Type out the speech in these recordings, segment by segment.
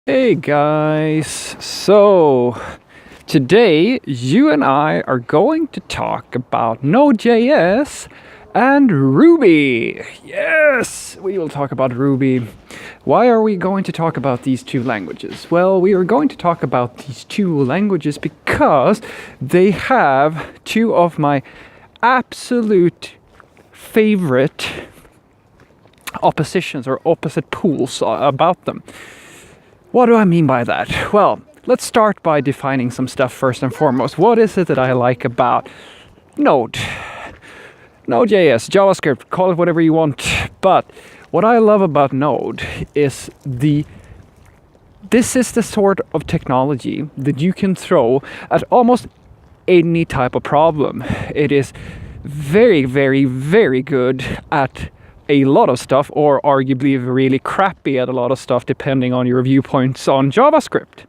Hey guys, so today you and I are going to talk about Node.js and Ruby. Yes, we will talk about Ruby. Why are we going to talk about these two languages? Well, we are going to talk about these two languages because they have two of my absolute favorite oppositions or opposite pools about them. What do I mean by that? Well, let's start by defining some stuff first and foremost. What is it that I like about Node? Node.js, JavaScript, call it whatever you want. But what I love about Node is this is the sort of technology that you can throw at almost any type of problem. It is very, very, very good at a lot of stuff, or arguably really crappy at a lot of stuff, depending on your viewpoints on JavaScript.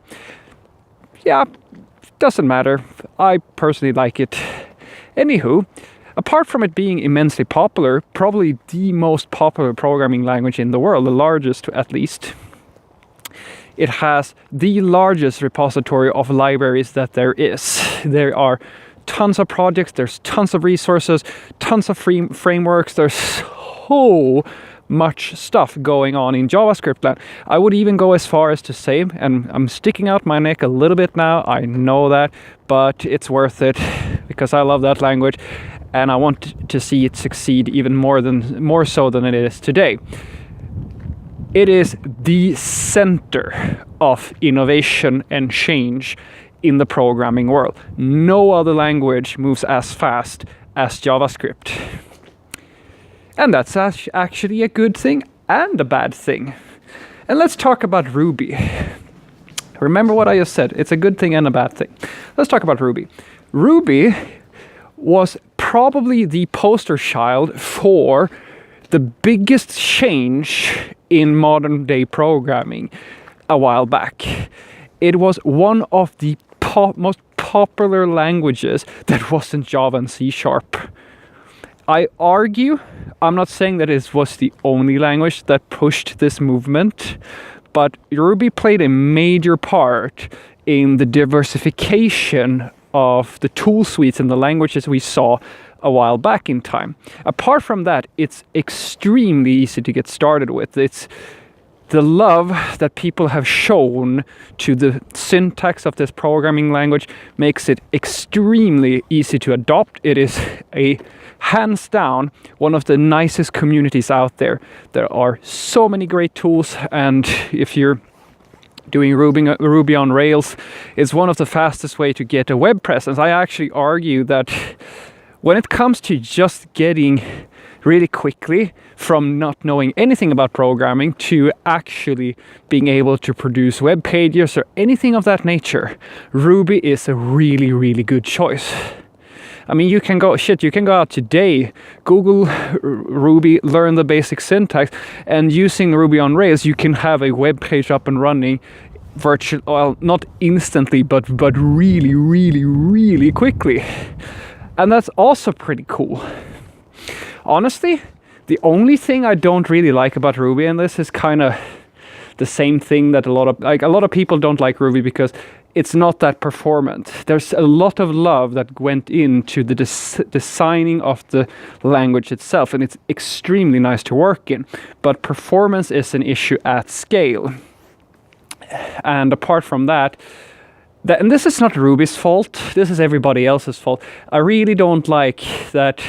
Yeah, doesn't matter. I personally like it. Anywho, apart from it being immensely popular, probably the most popular programming language in the world, the largest at least, it has the largest repository of libraries that there is. There are tons of projects, there's tons of resources, tons of frameworks, there's so much stuff going on in JavaScript land. I would even go as far as to say, and I'm sticking out my neck a little bit now, I know that, but it's worth it because I love that language and I want to see it succeed even more so than it is today. It is the center of innovation and change in the programming world. No other language moves as fast as JavaScript. And that's actually a good thing and a bad thing. And let's talk about Ruby. Remember what I just said, it's a good thing and a bad thing. Let's talk about Ruby. Ruby was probably the poster child for the biggest change in modern day programming a while back. It was one of the most popular languages that wasn't Java and C#. I argue, I'm not saying that it was the only language that pushed this movement, but Ruby played a major part in the diversification of the tool suites and the languages we saw a while back in time. Apart from that, it's extremely easy to get started with. It's the love that people have shown to the syntax of this programming language makes it extremely easy to adopt. It is a hands down one of the nicest communities out there. There are so many great tools, and if you're doing Ruby on Rails, it's one of the fastest way to get a web presence. I actually argue that when it comes to just getting really quickly from not knowing anything about programming to actually being able to produce web pages or anything of that nature, Ruby is a really, really good choice. I mean, you can go out today, Google Ruby, learn the basic syntax, and using Ruby on Rails, you can have a web page up and running well, not instantly, but really, really, really quickly. And that's also pretty cool. Honestly, the only thing I don't really like about Ruby, and this is kind of the same thing that a lot of people don't like Ruby because it's not that performant. There's a lot of love that went into the designing of the language itself, and it's extremely nice to work in. But performance is an issue at scale. And apart from that, and this is not Ruby's fault, this is everybody else's fault. I really don't like that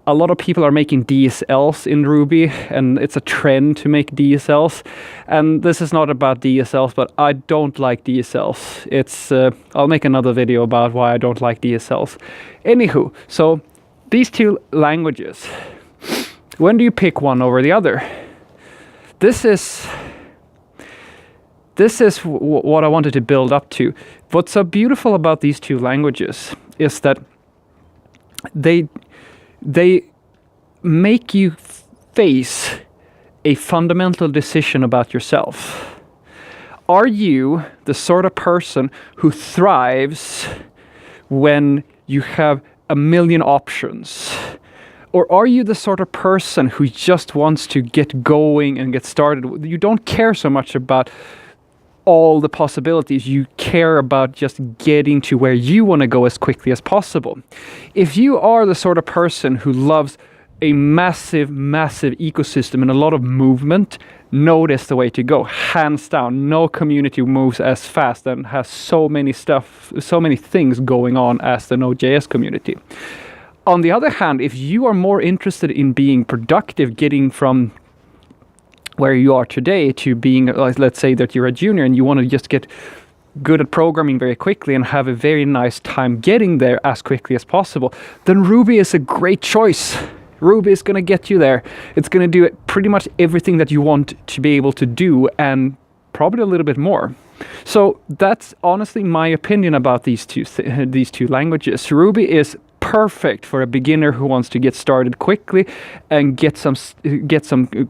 a lot of people are making DSLs in Ruby, and it's a trend to make DSLs. And this is not about DSLs, but I don't like DSLs. I'll make another video about why I don't like DSLs. Anywho, so these two languages, when do you pick one over the other? This is what I wanted to build up to. What's so beautiful about these two languages is that they make you face a fundamental decision about yourself. Are you the sort of person who thrives when you have a million options? Or are you the sort of person who just wants to get going and get started? You don't care so much about all the possibilities. You care about just getting to where you want to go as quickly as possible. If you are the sort of person who loves a massive ecosystem and a lot of movement, Node is the way to go, hands down. No community moves as fast and has so many things going on as the Node.js community. On the other hand, if you are more interested in being productive, getting from where you are today to being, let's say that you're a junior and you want to just get good at programming very quickly and have a very nice time getting there as quickly as possible, then Ruby is a great choice. Ruby is going to get you there. It's going to do pretty much everything that you want to be able to do, and probably a little bit more. So that's honestly my opinion about these two languages. Ruby is perfect for a beginner who wants to get started quickly and get some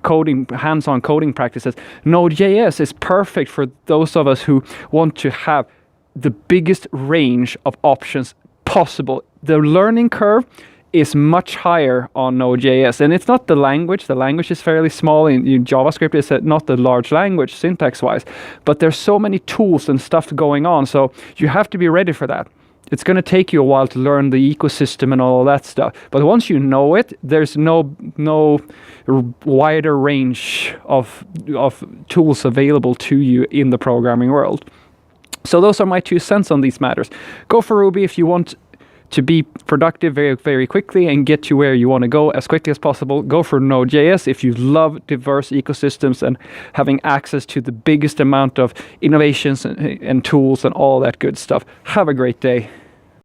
coding, hands-on coding practices. Node.js is perfect for those of us who want to have the biggest range of options possible. The learning curve is much higher on Node.js, and it's not the language. The language is fairly small. In JavaScript is not the large language syntax-wise, but there's so many tools and stuff going on, so you have to be ready for that. It's going to take you a while to learn the ecosystem and all of that stuff. But once you know it, there's no wider range of tools available to you in the programming world. So those are my 2 cents on these matters. Go for Ruby if you want to be productive very, very quickly and get to where you want to go as quickly as possible. Go for Node.js if you love diverse ecosystems and having access to the biggest amount of innovations and tools and all that good stuff. Have a great day.